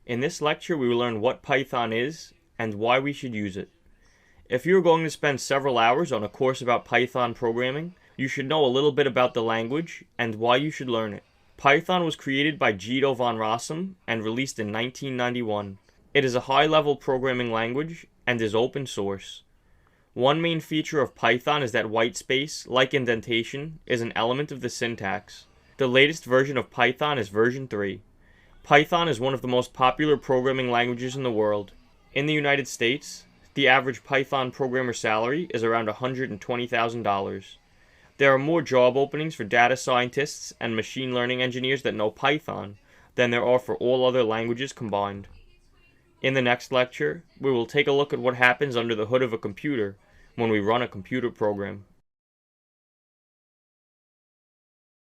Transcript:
In this lecture, we will learn what Python is and why we should use it. If you are going to spend several hours on a course about Python programming, you should know a little bit about the language and why you should learn it. Python was created by Guido van Rossum and released in 1991. It is a high-level programming language and is open source. One main feature of Python is that whitespace, like indentation, is an element of the syntax. The latest version of Python is version 3. Python is one of the most popular programming languages in the world. In the United States, the average Python programmer salary is around $120,000. There are more job openings for data scientists and machine learning engineers that know Python than there are for all other languages combined. In the next lecture, we will take a look at what happens under the hood of a computer when we run a computer program.